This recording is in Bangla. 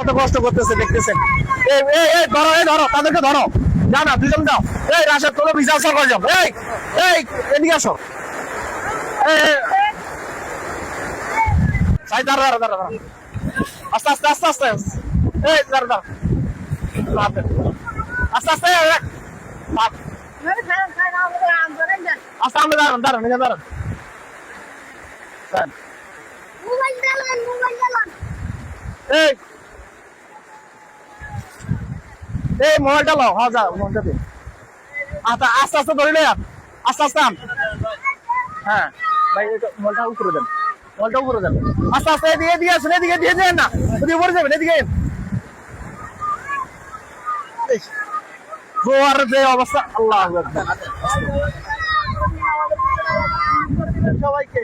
কত কষ্ট করতেছে দেখতেছেন। এই ধরো তাদেরকে ধরো, যাও না দুজন যাও। এই রাশেদ তোমরা বিচার করে যাও। এই এদিকে আসো। দাঁড়া আস্তে আস্তে আস্তে আস্তে এই দাঁড়া আস্তে আস্তে আস্তে আমরা দাঁড়ান নিজে দাঁড়ান। এই মোবাইলটা লো, হ্যাঁ যা মোবাইলটা দিন। আচ্ছা আস্তে আস্তে ধরে নেন, আস্তে আস্তে আন। হ্যাঁ ভাই মোবাইলটা উপরে দেন, মোবাইলটা উপরে দেন। আস্তে আস্তে এদিকে আসুন, এদিকে দিয়ে দেন না, ওদিকে উপরে যাবেন, এদিকে জোয়ার যে অবস্থা, আল্লাহ সবাইকে